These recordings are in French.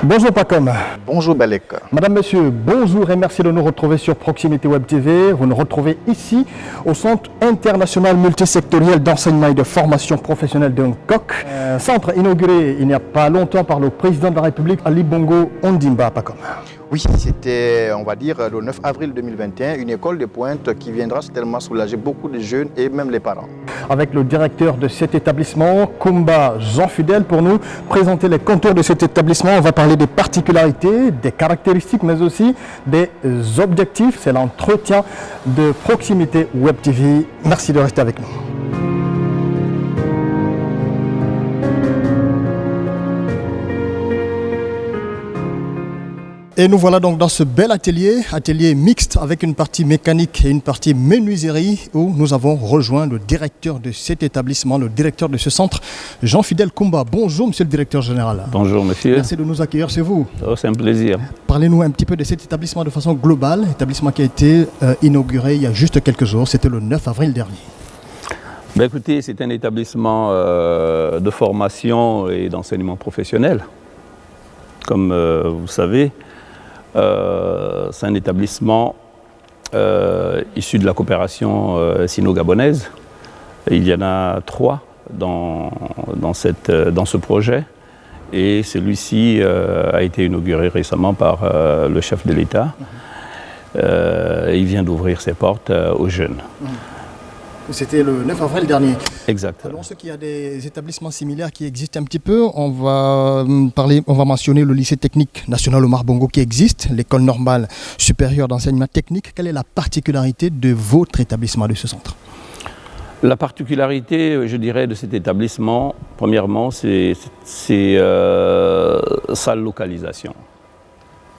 Bonjour Pacom. Bonjour Balek. Madame, Monsieur, bonjour et merci de nous retrouver sur Proximité Web TV. Vous nous retrouvez ici au Centre international multisectoriel d'enseignement et de formation professionnelle de Nkok. Centre inauguré il n'y a pas longtemps par le président de la République, Ali Bongo Ondimba, Pacom. Oui, c'était, on va dire, le 9 avril 2021, une école de pointe qui viendra certainement soulager beaucoup de jeunes et même les parents. Avec le directeur de cet établissement, Kumba Jean Fidèle, pour nous présenter les contours de cet établissement. On va parler des particularités, des caractéristiques, mais aussi des objectifs. C'est l'entretien de Proximité Web TV. Merci de rester avec nous. Et nous voilà donc dans ce bel atelier mixte avec une partie mécanique et une partie menuiserie où nous avons rejoint le directeur de cet établissement, le directeur de ce centre, Jean-Fidèle Kumba. Bonjour monsieur le directeur général. Bonjour monsieur. Merci de nous accueillir chez vous. Oh, c'est un plaisir. Parlez-nous un petit peu de cet établissement de façon globale, établissement qui a été inauguré il y a juste quelques jours, c'était le 9 avril dernier. Ben écoutez, c'est un établissement de formation et d'enseignement professionnel. Comme vous savez, c'est un établissement issu de la coopération sino-gabonaise. Il y en a 3 dans ce projet et celui-ci a été inauguré récemment par le chef de l'État. Il vient d'ouvrir ses portes aux jeunes. C'était le 9 avril dernier. Exactement. Alors, ceux qui ont des établissements similaires qui existent un petit peu, on va mentionner le lycée technique national Omar Bongo qui existe, l'école normale supérieure d'enseignement technique. Quelle est la particularité de votre établissement, de ce centre? La particularité, je dirais, de cet établissement, premièrement, c'est sa localisation.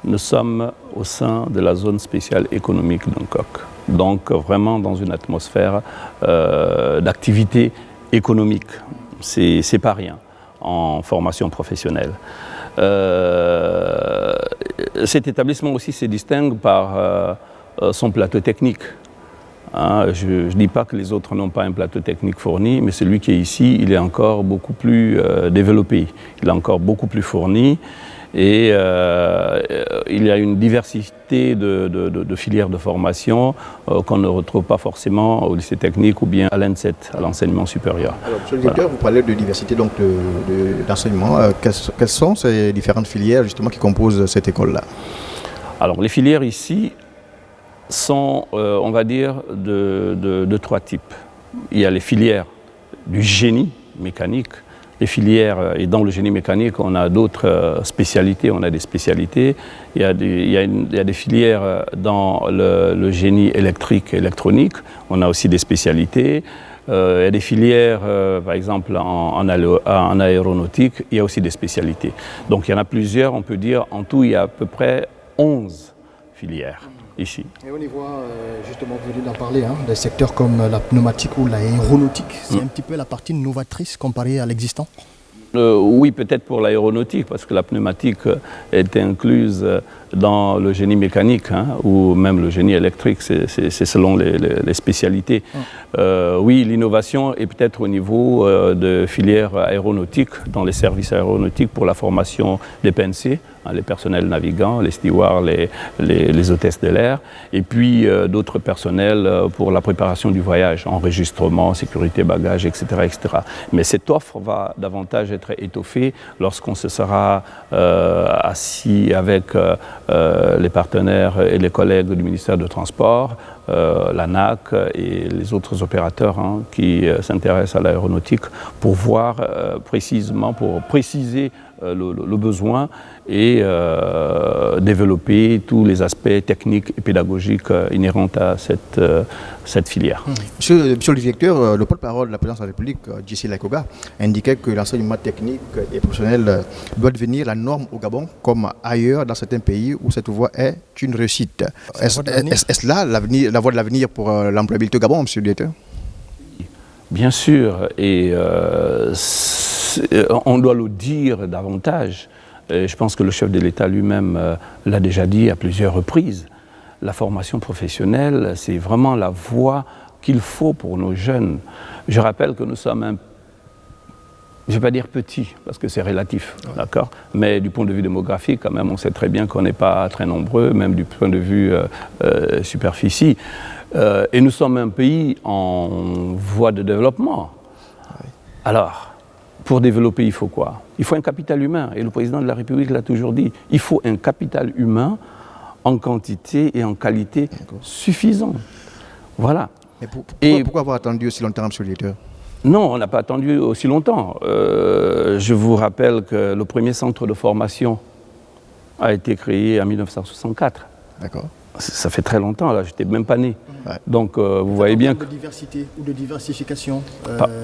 Nous sommes au sein de la zone spéciale économique de Nkok. Donc vraiment dans une atmosphère d'activité économique. C'est pas rien en formation professionnelle. Cet établissement aussi se distingue par son plateau technique. Hein, je ne dis pas que les autres n'ont pas un plateau technique fourni, mais celui qui est ici, il est encore beaucoup plus développé. Il est encore beaucoup plus fourni. Et il y a une diversité de filières de formation qu'on ne retrouve pas forcément au lycée technique ou bien à l'ENSET, à l'enseignement supérieur. Alors, monsieur le directeur, vous parlez de diversité d'enseignement. Quelles sont ces différentes filières justement qui composent cette école-là? Alors, les filières ici sont, on va dire, de 3 types. Il y a les filières du génie mécanique. Les filières, et dans le génie mécanique, on a d'autres spécialités, on a des spécialités. Il y a des filières dans le génie électrique et électronique, on a aussi des spécialités. Il y a des filières, par exemple, en aéronautique, il y a aussi des spécialités. Donc il y en a plusieurs, on peut dire, en tout, il y a à peu près 11 filières. Ici. Et on y voit, justement, vous venez d'en parler, des secteurs comme la pneumatique ou l'aéronautique. C'est un petit peu la partie novatrice comparée à l'existant? Oui, peut-être pour l'aéronautique, parce que la pneumatique est incluse dans le génie mécanique ou même le génie électrique, c'est selon les spécialités. Oui, l'innovation est peut-être au niveau de filières aéronautiques, dans les services aéronautiques pour la formation des PNC, les personnels navigants, les stewards, les hôtesses de l'air, et puis d'autres personnels pour la préparation du voyage, enregistrement, sécurité bagages, etc., etc. Mais cette offre va davantage être étoffée lorsqu'on se sera assis avec les partenaires et les collègues du ministère de Transport, l'ANAC et les autres opérateurs qui s'intéressent à l'aéronautique pour voir précisément, pour préciser le besoin et développer tous les aspects techniques et pédagogiques inhérents à cette filière. Monsieur le directeur, le porte-parole de la présidence de la République, J.C. Laikoga, indiquait que l'enseignement technique et professionnel doit devenir la norme au Gabon comme ailleurs dans certains pays où cette voie est une réussite. Est-ce là la voie de l'avenir pour l'employabilité au Gabon, monsieur le directeur? Bien sûr, et on doit le dire davantage. Je pense que le chef de l'État lui-même l'a déjà dit à plusieurs reprises. La formation professionnelle, c'est vraiment la voie qu'il faut pour nos jeunes. Je rappelle que nous sommes je ne vais pas dire petit, parce que c'est relatif, d'accord. Mais du point de vue démographique, quand même, on sait très bien qu'on n'est pas très nombreux, même du point de vue superficie. Et nous sommes un pays en voie de développement. Alors, pour développer, il faut quoi? Il faut un capital humain. Et le président de la République l'a toujours dit. Il faut un capital humain en quantité et en qualité suffisant. Voilà. Mais pourquoi avoir attendu aussi longtemps, M. le directeur? Non, on n'a pas attendu aussi longtemps. Je vous rappelle que le premier centre de formation a été créé en 1964. D'accord. Ça fait très longtemps, là, je n'étais même pas né. Ouais. Donc, vous voyez bien que... de diversité ou de diversification.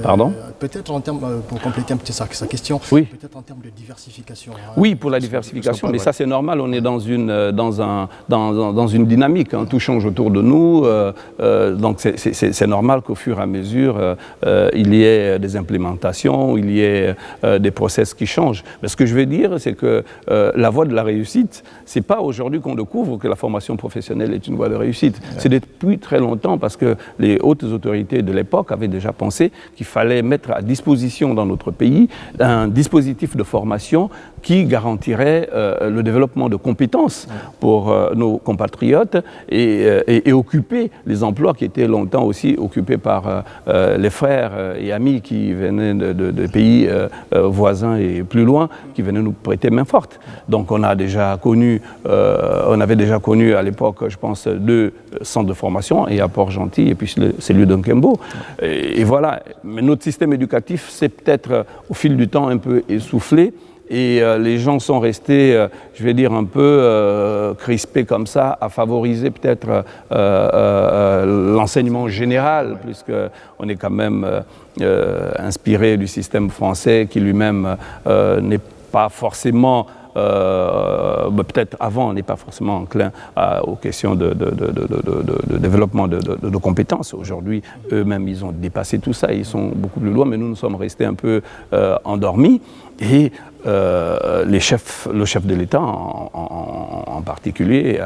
Pardon? Peut-être en termes, pour compléter un petit sa question, oui. Peut-être en termes de diversification. Oui, pour la diversification, mais ça c'est normal, on est dans une dynamique, hein. Tout change autour de nous, donc c'est normal qu'au fur et à mesure, il y ait des implémentations, il y ait des process qui changent. Mais ce que je veux dire, c'est que la voie de la réussite, c'est pas aujourd'hui qu'on découvre que la formation professionnelle est une voie de réussite. Ouais. C'est depuis très longtemps, parce que les hautes autorités de l'époque avaient déjà pensé qu'il fallait mettre à disposition dans notre pays un dispositif de formation qui garantirait le développement de compétences pour nos compatriotes et occuper les emplois qui étaient longtemps aussi occupés par les frères et amis qui venaient de pays voisins et plus loin, qui venaient nous prêter main forte. Donc on avait déjà connu à l'époque, je pense, 2 centres de formation, et à Port-Gentil, et puis celui de Nkembo. Et voilà. Mais notre système éducatif s'est peut-être, au fil du temps, un peu essoufflé, et les gens sont restés, je vais dire, un peu crispés comme ça, à favoriser peut-être l'enseignement général, puisqu'on est quand même inspiré du système français, qui lui-même n'est pas forcément... peut-être avant, on n'est pas forcément enclin aux questions de développement de compétences. Aujourd'hui, eux-mêmes, ils ont dépassé tout ça, ils sont beaucoup plus loin, mais nous sommes restés un peu endormis. Et le chef de l'État en particulier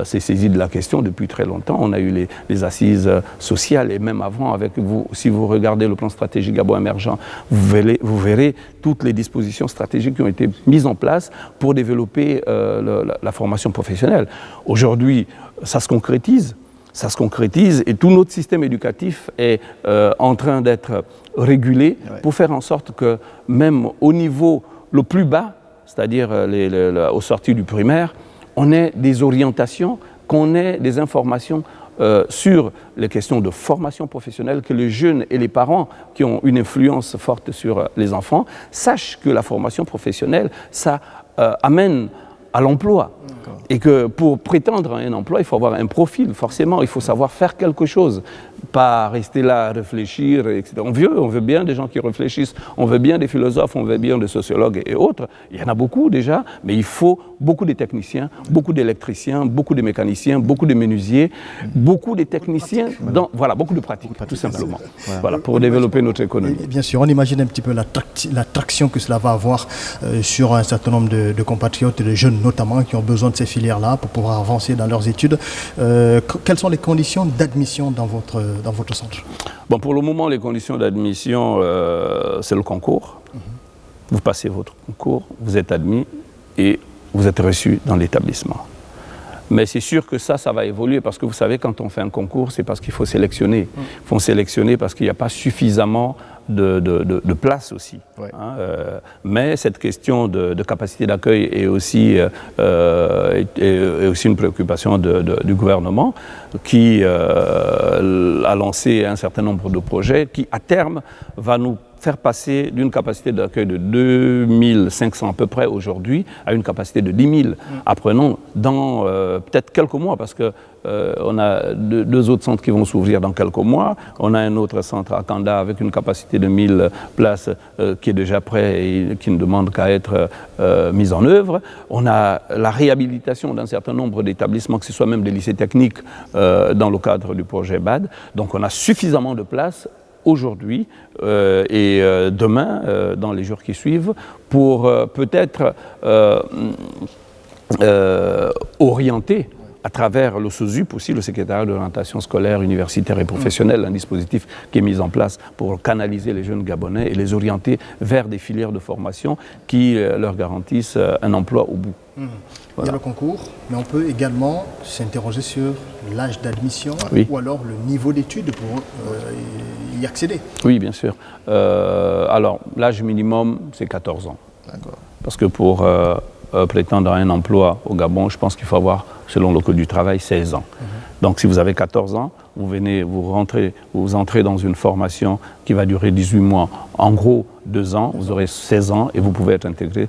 s'est saisi de la question depuis très longtemps. On a eu les assises sociales, et même avant, avec vous, si vous regardez le plan stratégique Gabon émergent, vous verrez toutes les dispositions stratégiques qui ont été mises en place pour développer la formation professionnelle. Aujourd'hui, ça se concrétise. Ça se concrétise, et tout notre système éducatif est en train d'être régulé pour faire en sorte que même au niveau le plus bas, c'est-à-dire aux sorties du primaire, on ait des orientations, qu'on ait des informations sur les questions de formation professionnelle, que les jeunes et les parents qui ont une influence forte sur les enfants sachent que la formation professionnelle, ça amène à l'emploi. Et que pour prétendre à un emploi, il faut avoir un profil, forcément, il faut savoir faire quelque chose, pas rester là à réfléchir, etc. On veut bien des gens qui réfléchissent, on veut bien des philosophes, on veut bien des sociologues et autres. Il y en a beaucoup déjà, mais il faut beaucoup de techniciens, beaucoup d'électriciens, beaucoup de mécaniciens, beaucoup de menuisiers, beaucoup de techniciens, voilà, beaucoup de pratiques, tout simplement, voilà, pour développer notre économie. Et bien sûr, on imagine un petit peu la traction que cela va avoir sur un certain nombre de compatriotes et de jeunes notamment qui ont besoin de ces filières-là pour pouvoir avancer dans leurs études. Quelles sont les conditions d'admission dans votre centre? Bon, pour le moment, les conditions d'admission, c'est le concours. Vous passez votre concours, vous êtes admis et vous êtes reçu dans l'établissement. Mais c'est sûr que ça va évoluer, parce que vous savez, quand on fait un concours, c'est parce qu'il faut sélectionner. Il faut sélectionner parce qu'il n'y a pas suffisamment de place aussi. Ouais. Hein, mais cette question de capacité d'accueil est aussi une préoccupation du gouvernement, qui a lancé un certain nombre de projets qui, à terme, va nous faire passer d'une capacité d'accueil de 2500 à peu près aujourd'hui à une capacité de 10 000. Apprenons dans peut-être quelques mois, parce que on a deux autres centres qui vont s'ouvrir dans quelques mois. On a un autre centre à Kanda avec une capacité de 1000 places qui est déjà prêt et qui ne demande qu'à être mise en œuvre. On a la réhabilitation d'un certain nombre d'établissements, que ce soit même des lycées techniques dans le cadre du projet BAD. Donc on a suffisamment de places aujourd'hui et demain, dans les jours qui suivent, pour peut-être orienter à travers le SOSUP aussi, le secrétariat d'orientation scolaire, universitaire et professionnelle, un dispositif qui est mis en place pour canaliser les jeunes Gabonais et les orienter vers des filières de formation qui leur garantissent un emploi au bout. Voilà. Il y a le concours, mais on peut également s'interroger sur l'âge d'admission ou alors le niveau d'études pour y accéder. Oui, bien sûr. Alors, l'âge minimum, c'est 14 ans. D'accord. Parce que pour prétendre à un emploi au Gabon, je pense qu'il faut avoir, selon le Code du travail, 16 ans. Donc si vous avez 14 ans, vous entrez dans une formation qui va durer 18 mois. En gros, 2 ans, vous aurez 16 ans et vous pouvez être intégré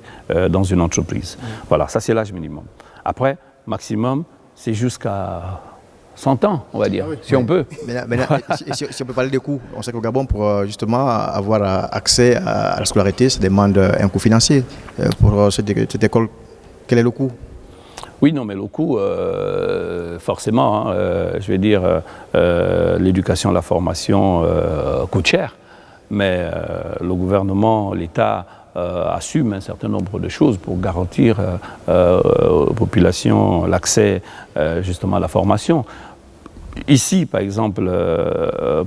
dans une entreprise. Voilà, ça c'est l'âge minimum. Après, maximum, c'est jusqu'à 100 ans, on va dire, si on peut. Si on peut parler des coûts, on sait qu'au Gabon, pour justement avoir accès à la scolarité, ça demande un coût financier. Pour cette école, quel est le coût? Oui, non, mais le coût, forcément, je vais dire, l'éducation, la formation coûte cher, mais le gouvernement, l'État assume un certain nombre de choses pour garantir aux populations l'accès justement à la formation. Ici, par exemple,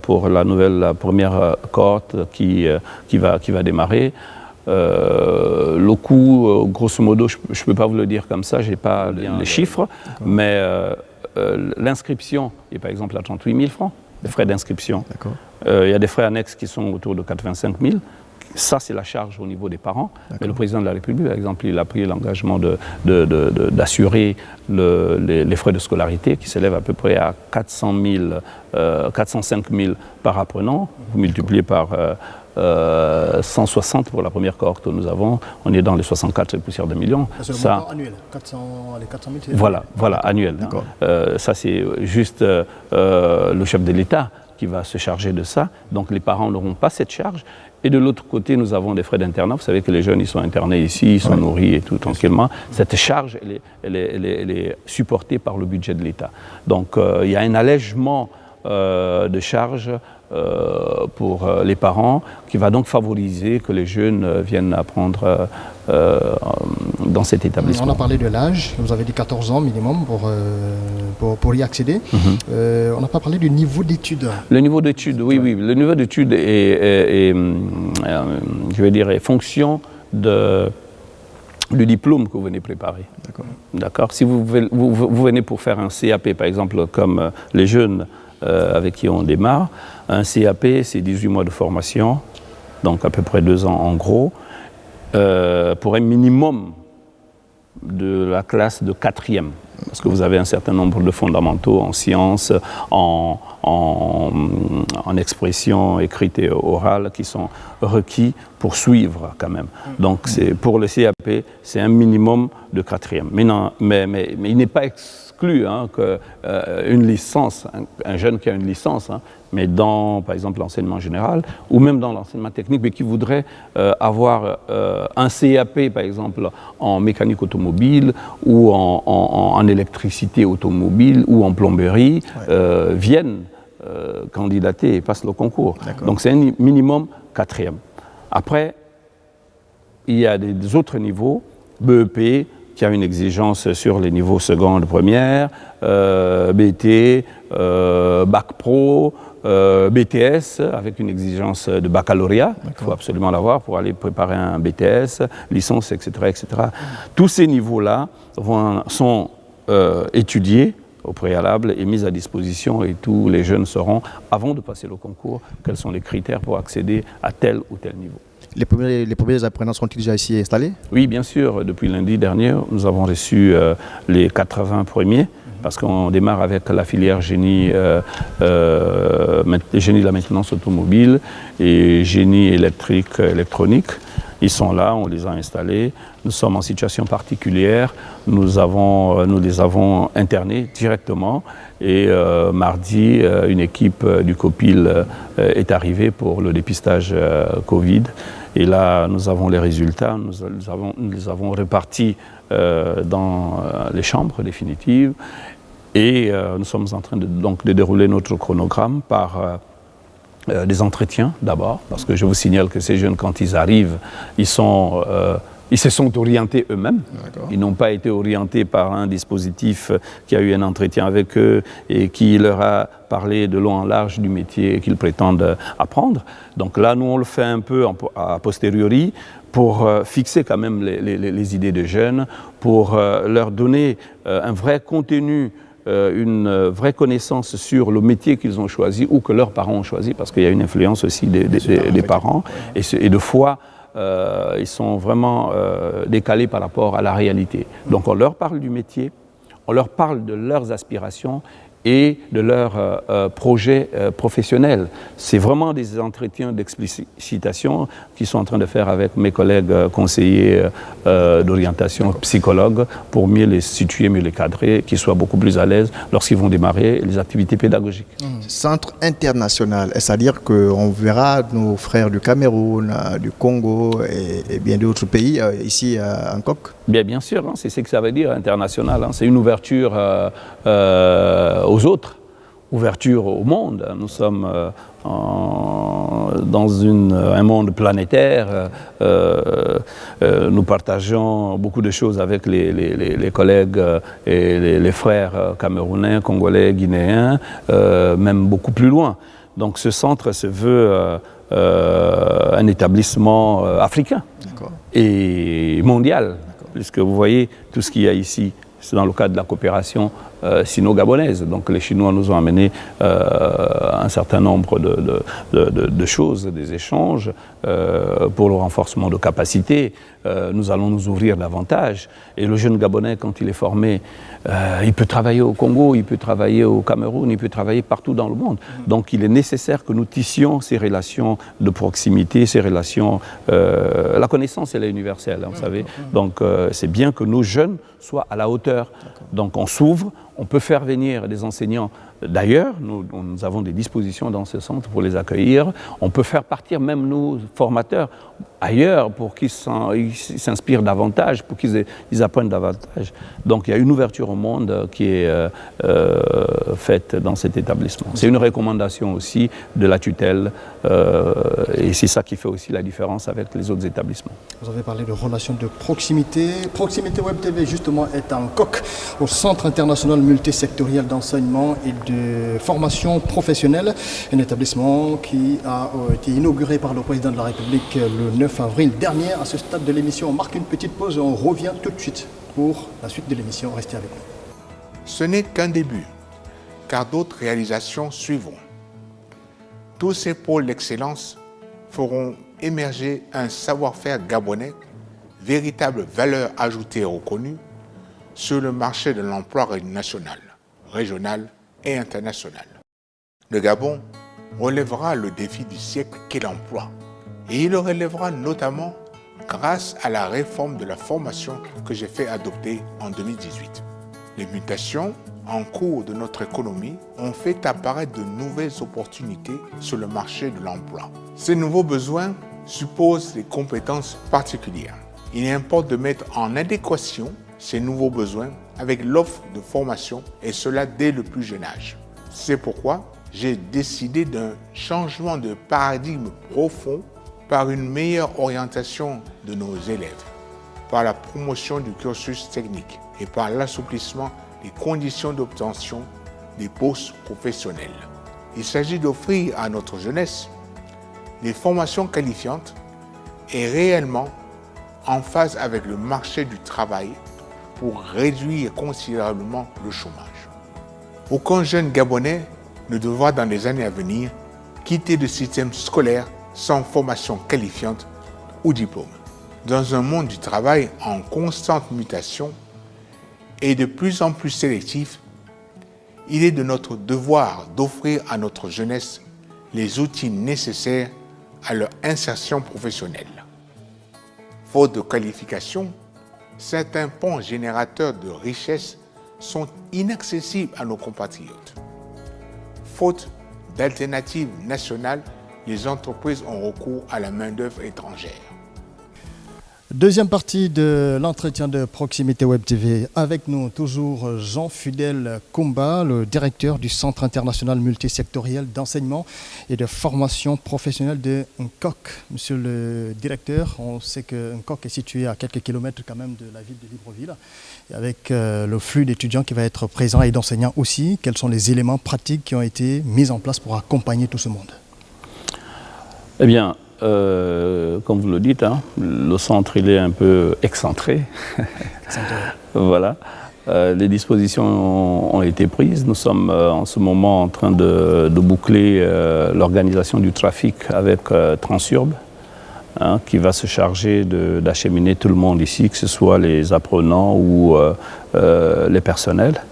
pour la première cohorte qui va démarrer, le coût, grosso modo, je ne peux pas vous le dire comme ça, je n'ai pas les chiffres, mais l'inscription est par exemple à 38 000 francs, les frais d'inscription. Il y a des frais annexes qui sont autour de 85 000. Ça, c'est la charge au niveau des parents. Mais le président de la République, par exemple, il a pris l'engagement d'assurer les frais de scolarité qui s'élèvent à peu près à 405 000 par apprenant. Vous multipliez par 160 pour la première cohorte que nous avons. On est dans les 64 et poussières de millions. C'est le montant annuel, les 400 000. Voilà, annuel. Ça, c'est juste le chef de l'État qui va se charger de ça. Donc les parents n'auront pas cette charge. Et de l'autre côté, nous avons des frais d'internat. Vous savez que les jeunes, ils sont internés ici, ils sont nourris et tout tranquillement. Cette charge, elle est supportée par le budget de l'État. Donc il y a un allègement de charges pour les parents qui va donc favoriser que les jeunes viennent apprendre dans cet établissement. On a parlé de l'âge, vous avez dit 14 ans minimum pour y accéder. On n'a pas parlé du niveau d'études. Le niveau d'études, oui. Le niveau d'études est je vais dire, est fonction du diplôme que vous venez préparer. D'accord. Si vous venez pour faire un CAP, par exemple, comme les jeunes avec qui on démarre, un CAP, c'est 18 mois de formation, donc à peu près 2 ans en gros, pour un minimum de la classe de 4e, parce que vous avez un certain nombre de fondamentaux en sciences, en expression écrite et orale qui sont requis pour suivre quand même. Donc pour le CAP, c'est un minimum de 4e. Mais il n'est pas exclu qu'une licence, un jeune qui a une licence, mais dans, par exemple, l'enseignement général, ou même dans l'enseignement technique, mais qui voudrait avoir un CAP, par exemple, en mécanique automobile, ou en électricité automobile, ou en plomberie, viennent candidater et passent le concours. Donc c'est un minimum 4e. Après, il y a des autres niveaux, BEP, qui a une exigence sur les niveaux seconde, première, BT, Bac Pro, BTS, avec une exigence de baccalauréat, il faut absolument l'avoir pour aller préparer un BTS, licence, etc. etc. Tous ces niveaux-là sont étudiés au préalable et mis à disposition, et tous les jeunes sauront, avant de passer le concours, quels sont les critères pour accéder à tel ou tel niveau. Les premiers apprenants sont-ils déjà ici installés? Oui, bien sûr. Depuis lundi dernier, nous avons reçu les 80 premiers, parce qu'on démarre avec la filière génie de la maintenance automobile et génie électrique, électronique. Ils sont là, on les a installés. Nous sommes en situation particulière. Nous les avons internés directement. Et mardi, une équipe du COPIL est arrivée pour le dépistage Covid. Et là, nous avons les résultats. Nous les avons répartis dans les chambres définitives. Et nous sommes en train de dérouler notre chronogramme par des entretiens d'abord, parce que je vous signale que ces jeunes, quand ils arrivent, ils sont Ils se sont orientés eux-mêmes. D'accord. Ils n'ont pas été orientés par un dispositif qui a eu un entretien avec eux et qui leur a parlé de long en large du métier qu'ils prétendent apprendre. Donc là, nous, on le fait un peu a posteriori pour fixer quand même les idées des jeunes, pour leur donner un vrai contenu, une vraie connaissance sur le métier qu'ils ont choisi ou que leurs parents ont choisi, parce qu'il y a une influence aussi des parents. Et de fois, ils sont vraiment décalés par rapport à la réalité. Donc on leur parle du métier, on leur parle de leurs aspirations et de leurs projets professionnels. C'est vraiment des entretiens d'explicitation qu'ils sont en train de faire avec mes collègues conseillers d'orientation, psychologues, pour mieux les situer, mieux les cadrer, qu'ils soient beaucoup plus à l'aise lorsqu'ils vont démarrer les activités pédagogiques. Centre international, c'est-à-dire qu'on verra nos frères du Cameroun, du Congo et bien d'autres pays ici à Hancock. Bien sûr, hein, c'est ce que ça veut dire, international. Hein. C'est une ouverture aux autres, ouverture au monde. Nous sommes dans un monde planétaire. Nous partageons beaucoup de choses avec les collègues et les frères camerounais, congolais, guinéens, même beaucoup plus loin. Donc ce centre se veut un établissement africain et mondial, puisque vous voyez tout ce qu'il y a ici. C'est dans le cadre de la coopération sino-gabonaise. Donc les Chinois nous ont amené un certain nombre de choses, des échanges pour le renforcement de capacités. Nous allons nous ouvrir davantage. Et le jeune Gabonais, quand il est formé, il peut travailler au Congo, il peut travailler au Cameroun, il peut travailler partout dans le monde. Donc il est nécessaire que nous tissions ces relations de proximité, ces relations... la connaissance, elle est universelle, hein, vous savez. Donc c'est bien que nos jeunes soient à la hauteur. Donc on s'ouvre, on peut faire venir des enseignants d'ailleurs, nous avons des dispositions dans ce centre pour les accueillir. On peut faire partir même nos formateurs ailleurs pour qu'ils s'inspirent davantage, pour qu'ils apprennent davantage. Donc il y a une ouverture au monde qui est faite dans cet établissement. C'est une recommandation aussi de la tutelle et c'est ça qui fait aussi la différence avec les autres établissements. Vous avez parlé de relations de proximité. Proximité Web TV justement est en Hancock, au Centre international multisectoriel d'enseignement et de formation professionnelle, un établissement qui a été inauguré par le président de la République le 9 avril dernier. À ce stade de l'émission, on marque une petite pause et on revient tout de suite pour la suite de l'émission. Restez avec nous. Ce n'est qu'un début, car d'autres réalisations suivront. Tous ces pôles d'excellence feront émerger un savoir-faire gabonais, véritable valeur ajoutée reconnue sur le marché de l'emploi national, régional et international. Le Gabon relèvera le défi du siècle qu'est l'emploi, et il le relèvera notamment grâce à la réforme de la formation que j'ai fait adopter en 2018. Les mutations en cours de notre économie ont fait apparaître de nouvelles opportunités sur le marché de l'emploi. Ces nouveaux besoins supposent des compétences particulières. Il importe de mettre en adéquation ces nouveaux besoins avec l'offre de formation, et cela dès le plus jeune âge. C'est pourquoi j'ai décidé d'un changement de paradigme profond par une meilleure orientation de nos élèves, par la promotion du cursus technique et par l'assouplissement des conditions d'obtention des postes professionnels. Il s'agit d'offrir à notre jeunesse des formations qualifiantes et réellement en phase avec le marché du travail pour réduire considérablement le chômage. Aucun jeune Gabonais ne devra dans les années à venir quitter le système scolaire sans formation qualifiante ou diplôme. Dans un monde du travail en constante mutation et de plus en plus sélectif, il est de notre devoir d'offrir à notre jeunesse les outils nécessaires à leur insertion professionnelle. Faute de qualification, certains ponts générateurs de richesse sont inaccessibles à nos compatriotes. Faute d'alternatives nationales, les entreprises ont recours à la main-d'œuvre étrangère. Deuxième partie de l'entretien de Proximité Web TV. Avec nous, toujours Jean-Fidèle Koumba, le directeur du Centre international multisectoriel d'enseignement et de formation professionnelle de Nkok. Monsieur le directeur, on sait que Nkok est situé à quelques kilomètres quand même de la ville de Libreville. Et avec le flux d'étudiants qui va être présent et d'enseignants aussi, quels sont les éléments pratiques qui ont été mis en place pour accompagner tout ce monde? Eh bien, comme vous le dites, hein, le centre il est un peu excentré. Voilà. Les dispositions ont été prises. Nous sommes en ce moment en train de boucler l'organisation du trafic avec Transurb, hein, qui va se charger d'acheminer tout le monde ici, que ce soit les apprenants ou les personnels.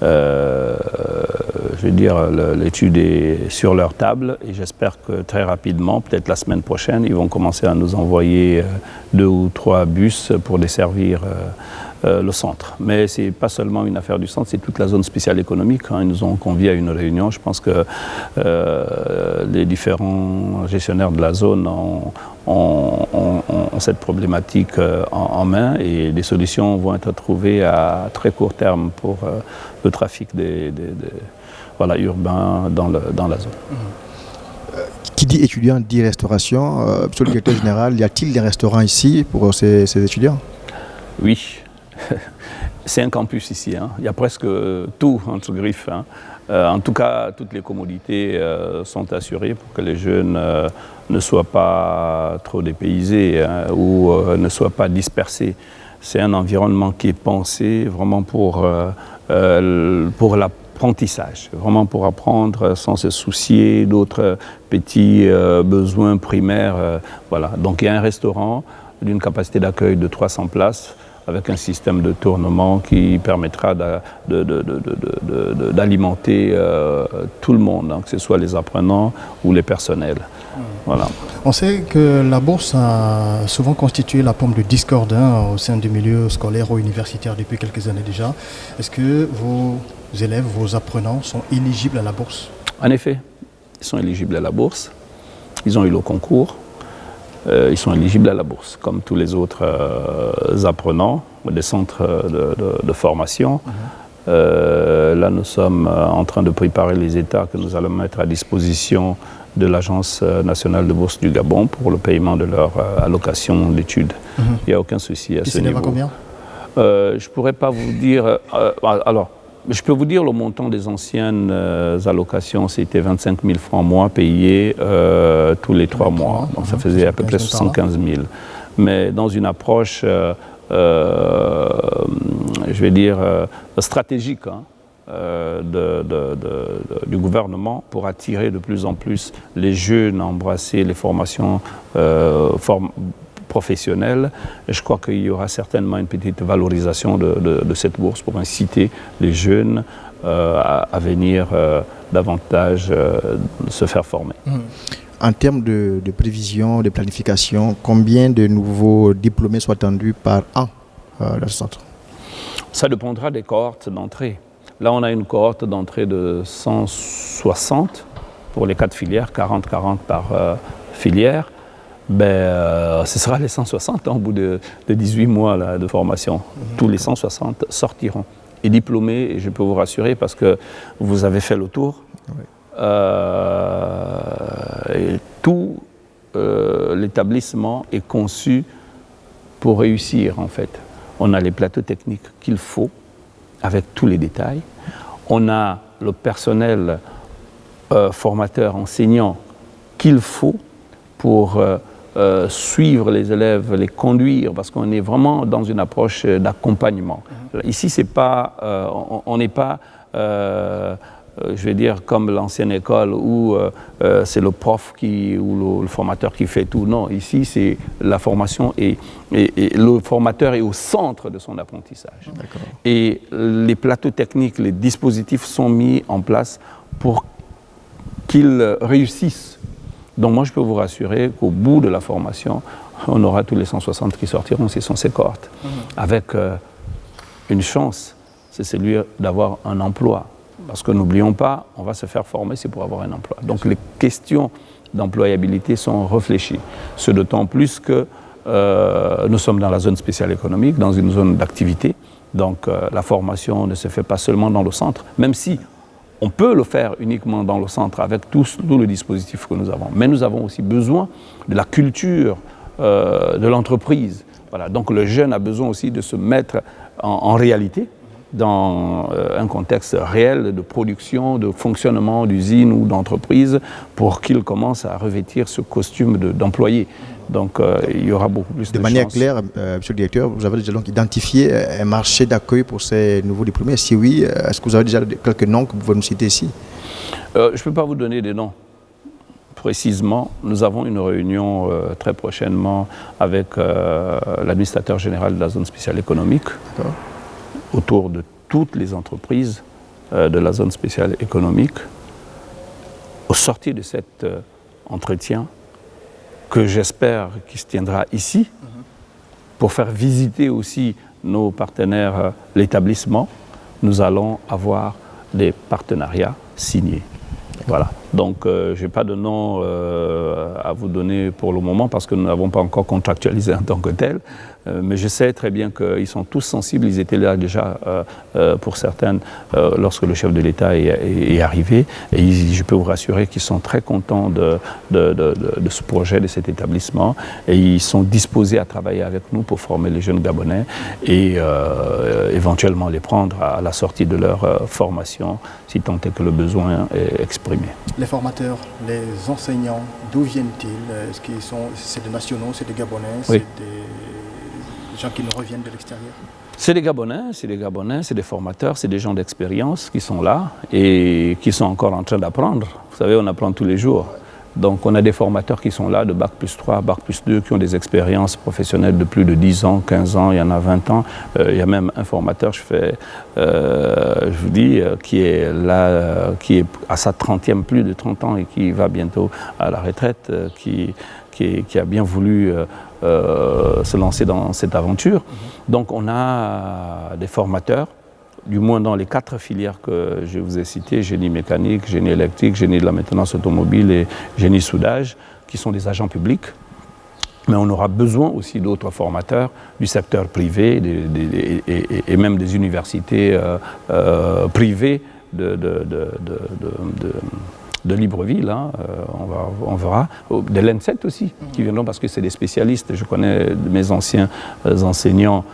Je veux dire, l'étude est sur leur table et j'espère que très rapidement, peut-être la semaine prochaine, ils vont commencer à nous envoyer 2 ou 3 bus pour desservir le centre. Mais ce n'est pas seulement une affaire du centre, c'est toute la zone spéciale économique, hein. Ils nous ont conviés à une réunion. Je pense que les différents gestionnaires de la zone ont cette problématique en main et des solutions vont être trouvées à très court terme pour le trafic voilà, urbain dans la zone. Qui dit étudiant dit restauration. Monsieur le directeur général, y a-t-il des restaurants ici pour ces étudiants? Oui, c'est un campus ici, hein. Il y a presque tout entre griffes, hein. En tout cas, toutes les commodités sont assurées pour que les jeunes ne soient pas trop dépaysés, hein, ou ne soient pas dispersés. C'est un environnement qui est pensé vraiment pour l'apprentissage, vraiment pour apprendre sans se soucier d'autres petits besoins primaires. Voilà. Donc il y a un restaurant d'une capacité d'accueil de 300 places, avec un système de tournement qui permettra d'alimenter tout le monde, hein, que ce soit les apprenants ou les personnels. Voilà. On sait que la bourse a souvent constitué la pomme de discorde, hein, au sein du milieu scolaire ou universitaire depuis quelques années déjà. Est-ce que vos élèves, vos apprenants sont éligibles à la bourse? En effet, ils sont éligibles à la bourse. Ils ont eu le concours. Ils sont éligibles à la bourse, comme tous les autres apprenants des centres de formation. Là, nous sommes en train de préparer les états que nous allons mettre à disposition de l'Agence nationale de bourse du Gabon pour le paiement de leur allocation d'études. Il n'y a aucun souci à ce niveau. Et combien? Je ne pourrais pas vous dire... alors, je peux vous dire le montant des anciennes allocations, c'était 25 000 francs mois payés tous les 3 mois. Donc ça faisait à peu près 75 000. Mais dans une approche, je vais dire, stratégique, hein, du gouvernement pour attirer de plus en plus les jeunes à embrasser les formations professionnels. Et je crois qu'il y aura certainement une petite valorisation de cette bourse pour inciter les jeunes à venir davantage se faire former. En termes de prévision, de planification, combien de nouveaux diplômés sont attendus par an dans le centre? Ça dépendra des cohortes d'entrée. Là, on a une cohorte d'entrée de 160 pour les 4 filières, 40 par filière. Ce sera les 160 au bout de 18 mois là, de formation. Tous les 160 sortiront et diplômés, et je peux vous rassurer parce que vous avez fait le tour. Oui. Et tout l'établissement est conçu pour réussir en fait. On a les plateaux techniques qu'il faut avec tous les détails. On a le personnel formateur, enseignant qu'il faut pour suivre les élèves, les conduire, parce qu'on est vraiment dans une approche d'accompagnement. Ici, c'est pas, on n'est pas, je vais dire, comme l'ancienne école où c'est le prof ou le formateur qui fait tout. Non, ici, c'est la formation et le formateur est au centre de son apprentissage. Et les plateaux techniques, les dispositifs sont mis en place pour qu'ils réussissent. Donc moi, je peux vous rassurer qu'au bout de la formation, on aura tous les 160 qui sortiront, ce sont ces cohortes, avec une chance, c'est celui d'avoir un emploi. Parce que n'oublions pas, on va se faire former, c'est pour avoir un emploi. Donc les questions d'employabilité sont réfléchies. Ce d'autant plus que nous sommes dans la zone spéciale économique, dans une zone d'activité. Donc la formation ne se fait pas seulement dans le centre, même si on peut le faire uniquement dans le centre avec tout le dispositif que nous avons. Mais nous avons aussi besoin de la culture de l'entreprise. Voilà. Donc le jeune a besoin aussi de se mettre en réalité dans un contexte réel de production, de fonctionnement d'usine ou d'entreprise pour qu'il commence à revêtir ce costume d'employé. Donc il y aura beaucoup plus de manière chances. claire, Monsieur le Directeur, vous avez déjà donc identifié un marché d'accueil pour ces nouveaux diplômés. Si oui, est-ce que vous avez déjà quelques noms que vous pouvez nous citer ici? Je ne peux pas vous donner des noms. Précisément, nous avons une réunion très prochainement avec l'administrateur général de la zone spéciale économique autour de toutes les entreprises de la zone spéciale économique. Au sortir de cet entretien, que j'espère qu'il se tiendra ici, pour faire visiter aussi nos partenaires l'établissement, nous allons avoir des partenariats signés. Voilà. Donc, je n'ai pas de nom à vous donner pour le moment parce que nous n'avons pas encore contractualisé en tant que tel. Mais je sais très bien qu'ils sont tous sensibles. Ils étaient là déjà pour certaines lorsque le chef de l'État est arrivé. Et je peux vous rassurer qu'ils sont très contents de ce projet, de cet établissement. Et ils sont disposés à travailler avec nous pour former les jeunes Gabonais et éventuellement les prendre à la sortie de leur formation, si tant est que le besoin est exprimé. Les formateurs, les enseignants, d'où viennent-ils? Est-ce qu'ils sont, c'est des nationaux, c'est des Gabonais, oui. C'est des gens qui nous reviennent de l'extérieur? C'est des Gabonais, c'est des formateurs, c'est des gens d'expérience qui sont là et qui sont encore en train d'apprendre. Vous savez, on apprend tous les jours. Donc on a des formateurs qui sont là de Bac plus 3, Bac plus 2, qui ont des expériences professionnelles de plus de 10 ans, 15 ans, il y en a 20 ans. Il y a même un formateur, je vous dis, qui est là, qui est à sa 30e, plus de 30 ans et qui va bientôt à la retraite, qui a bien voulu se lancer dans cette aventure. Donc on a des formateurs, du moins dans les 4 filières que je vous ai citées, génie mécanique, génie électrique, génie de la maintenance automobile et génie soudage, qui sont des agents publics. Mais on aura besoin aussi d'autres formateurs du secteur privé et même des universités privées de Libreville, hein, on verra, de l'ENSET aussi, qui viendront parce que c'est des spécialistes. Je connais mes anciens enseignants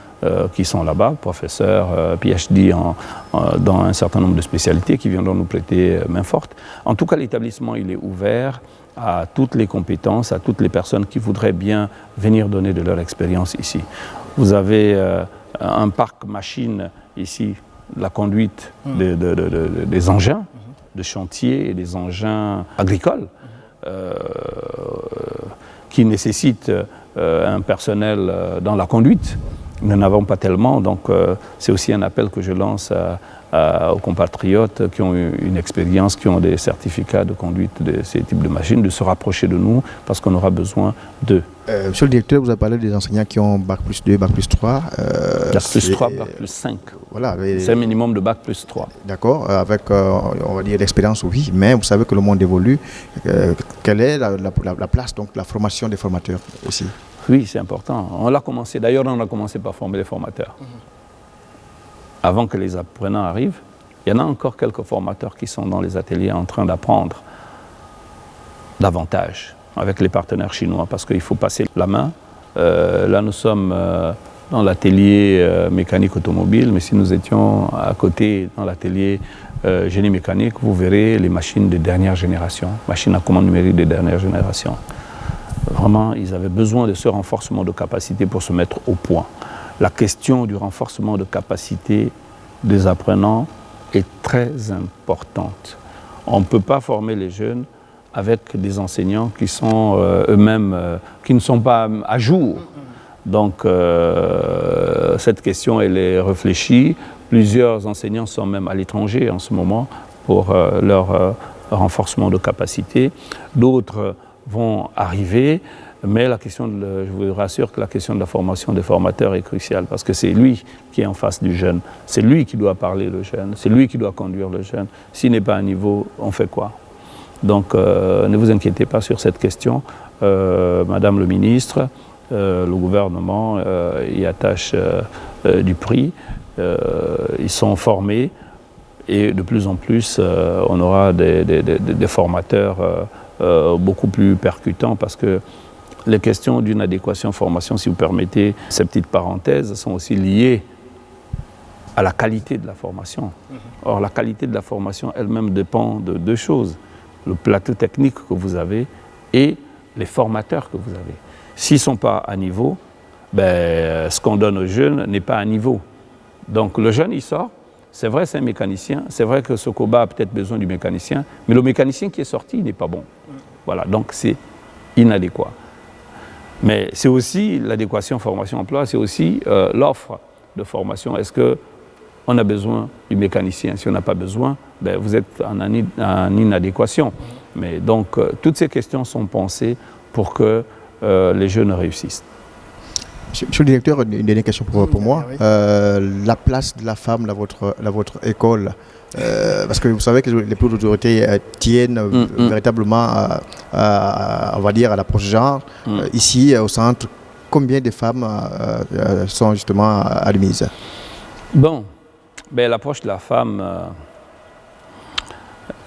qui sont là-bas, professeurs, PhD dans un certain nombre de spécialités, qui viendront nous prêter main forte. En tout cas, l'établissement, il est ouvert à toutes les compétences, à toutes les personnes qui voudraient bien venir donner de leur expérience ici. Vous avez un parc machine ici, la conduite des engins, de chantier et des engins agricoles qui nécessitent un personnel dans la conduite. Nous n'en avons pas tellement, donc c'est aussi un appel que je lance aux compatriotes qui ont une expérience, qui ont des certificats de conduite de ces types de machines, de se rapprocher de nous parce qu'on aura besoin d'eux. Monsieur le directeur, vous avez parlé des enseignants qui ont Bac plus 2, Bac plus 3. Bac plus 3, Bac plus 5. Voilà, c'est un minimum de Bac plus 3. D'accord, avec, on va dire, l'expérience, oui, mais vous savez que le monde évolue. Quelle est la place, donc, la formation des formateurs aussi? Oui, c'est important. On l'a commencé, d'ailleurs, on a commencé par former les formateurs. Avant que les apprenants arrivent, il y en a encore quelques formateurs qui sont dans les ateliers en train d'apprendre davantage avec les partenaires chinois parce qu'il faut passer la main. Là, nous sommes dans l'atelier mécanique automobile, mais si nous étions à côté dans l'atelier génie mécanique, vous verrez les machines de dernière génération, machines à commande numérique de dernière génération. Vraiment, ils avaient besoin de ce renforcement de capacité pour se mettre au point. La question du renforcement de capacité des apprenants est très importante. On ne peut pas former les jeunes avec des enseignants qui sont eux-mêmes, qui ne sont pas à jour. Donc, cette question, elle est réfléchie. Plusieurs enseignants sont même à l'étranger en ce moment pour leur renforcement de capacité. D'autres vont arriver, mais la question, je vous rassure que la question de la formation des formateurs est cruciale parce que c'est lui qui est en face du jeune, c'est lui qui doit parler le jeune, c'est lui qui doit conduire le jeune. S'il n'est pas à niveau, on fait quoi? Donc ne vous inquiétez pas sur cette question, Madame le ministre, Le gouvernement y attache du prix. Ils sont formés et de plus en plus, on aura des formateurs beaucoup plus percutants parce que les questions d'une adéquation formation, si vous permettez, ces petites parenthèses, sont aussi liées à la qualité de la formation. Or, la qualité de la formation elle-même dépend de deux choses. Le plateau technique que vous avez et les formateurs que vous avez. S'ils ne sont pas à niveau, ben, ce qu'on donne aux jeunes n'est pas à niveau. Donc le jeune, il sort, c'est vrai, c'est un mécanicien, c'est vrai que Sokoba a peut-être besoin du mécanicien, mais le mécanicien qui est sorti, il n'est pas bon. Voilà, donc c'est inadéquat. Mais c'est aussi l'adéquation formation-emploi, c'est aussi l'offre de formation. Est-ce qu'on a besoin du mécanicien? Si on n'a pas besoin, ben, vous êtes en inadéquation. Mais donc, toutes ces questions sont pensées pour que les jeunes réussissent. Monsieur le directeur, une dernière question pour moi. Oui. La place de la femme dans votre école, parce que vous savez que les plus d'autorité tiennent véritablement on va dire, à l'approche genre. Ici, au centre, combien de femmes sont justement admises? Bon, ben, l'approche de la femme,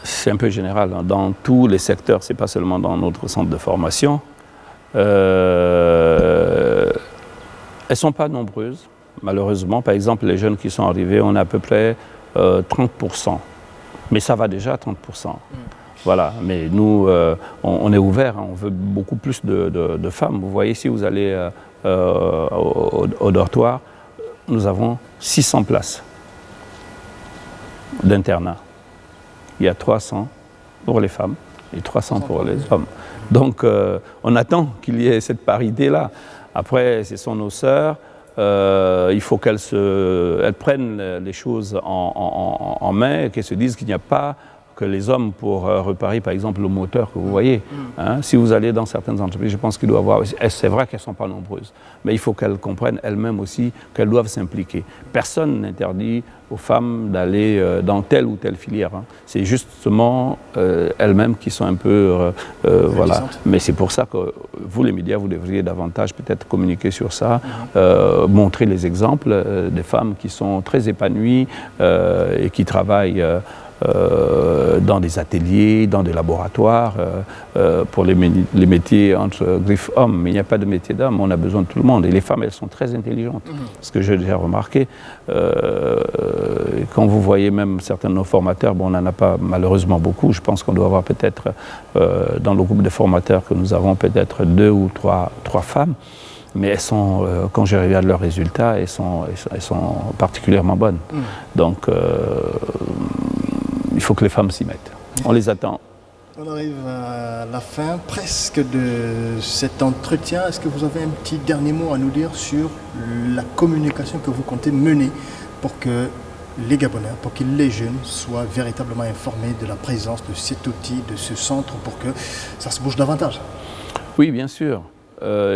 c'est un peu général. Hein. Dans tous les secteurs, ce n'est pas seulement dans notre centre de formation. Elles ne sont pas nombreuses, malheureusement. Par exemple, les jeunes qui sont arrivés, on a à peu près 30%. Mais ça va déjà à 30%. Voilà, mais nous, on est ouvert, hein. On veut beaucoup plus de femmes. Vous voyez, si vous allez au dortoir, nous avons 600 places d'internat. Il y a 300 pour les femmes et 300 pour les hommes. Donc, on attend qu'il y ait cette parité-là. Après, ce sont nos sœurs. Il faut qu'elles prennent les choses en main, qu'elles se disent qu'il n'y a pas que les hommes pour réparer, par exemple, le moteur que vous voyez. Hein, si vous allez dans certaines entreprises, je pense qu'il doit y avoir... C'est vrai qu'elles ne sont pas nombreuses, mais il faut qu'elles comprennent elles-mêmes aussi qu'elles doivent s'impliquer. Personne n'interdit aux femmes d'aller dans telle ou telle filière. Hein. C'est justement elles-mêmes qui sont un peu... voilà. Mais c'est pour ça que vous, les médias, vous devriez davantage peut-être communiquer sur ça, montrer les exemples des femmes qui sont très épanouies et qui travaillent... dans des ateliers, dans des laboratoires, pour les métiers entre griffes hommes. Mais il n'y a pas de métier d'homme, on a besoin de tout le monde. Et les femmes, elles sont très intelligentes. Ce que j'ai déjà remarqué, quand vous voyez même certains de nos formateurs, bon, on n'en a pas malheureusement beaucoup. Je pense qu'on doit avoir peut-être, dans le groupe de formateurs que nous avons, peut-être 2 ou 3 femmes. Mais elles sont, quand je regarde leurs résultats, elles sont particulièrement bonnes. Donc, il faut que les femmes s'y mettent. On les attend. On arrive à la fin presque de cet entretien. Est-ce que vous avez un petit dernier mot à nous dire sur la communication que vous comptez mener pour que les Gabonais, pour que les jeunes soient véritablement informés de la présence de cet outil, de ce centre, pour que ça se bouge davantage? Oui, bien sûr.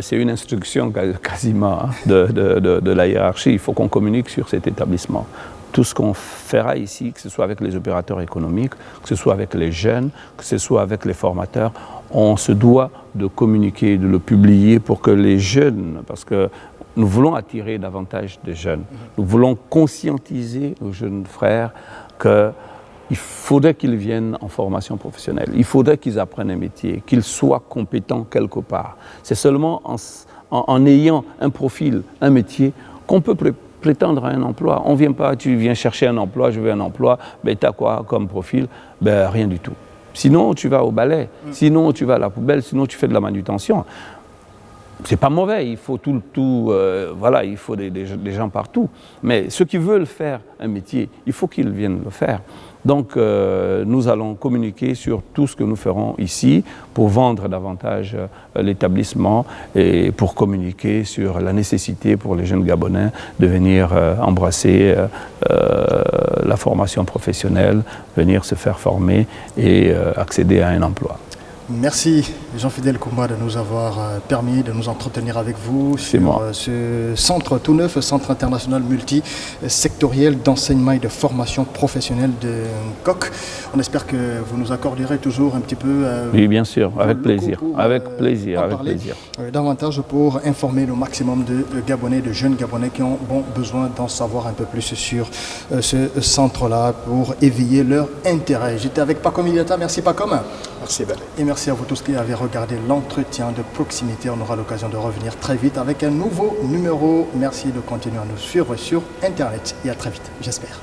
C'est une instruction quasiment hein, de la hiérarchie. Il faut qu'on communique sur cet établissement. Tout ce qu'on fera ici, que ce soit avec les opérateurs économiques, que ce soit avec les jeunes, que ce soit avec les formateurs, on se doit de communiquer, de le publier pour que les jeunes, parce que nous voulons attirer davantage de jeunes, nous voulons conscientiser nos jeunes frères qu'il faudrait qu'ils viennent en formation professionnelle, il faudrait qu'ils apprennent un métier, qu'ils soient compétents quelque part. C'est seulement en ayant un profil, un métier, qu'on peut prétendre à un emploi. On ne vient pas, tu viens chercher un emploi, je veux un emploi, ben tu as quoi comme profil? Ben rien du tout. Sinon, tu vas au balai, sinon tu vas à la poubelle, sinon tu fais de la manutention. C'est pas mauvais, il faut voilà, il faut des gens partout. Mais ceux qui veulent faire un métier, il faut qu'ils viennent le faire. Donc, nous allons communiquer sur tout ce que nous ferons ici pour vendre davantage l'établissement et pour communiquer sur la nécessité pour les jeunes Gabonais de venir embrasser la formation professionnelle, venir se faire former et accéder à un emploi. Merci Jean-Fidèle Koumba de nous avoir permis de nous entretenir avec vous sur ce centre tout neuf, centre international multisectoriel d'enseignement et de formation professionnelle de Coq. On espère que vous nous accorderez toujours un petit peu... oui, bien sûr, avec plaisir. Avec plaisir, avec plaisir. Davantage pour informer le maximum de Gabonais, de jeunes Gabonais qui ont besoin d'en savoir un peu plus sur ce centre-là pour éveiller leur intérêt. J'étais avec Pacom Iliata. Merci Pacom. Merci Ben. Et merci à vous tous qui avez regardé l'entretien de proximité. On aura l'occasion de revenir très vite avec un nouveau numéro. Merci de continuer à nous suivre sur Internet et à très vite, j'espère.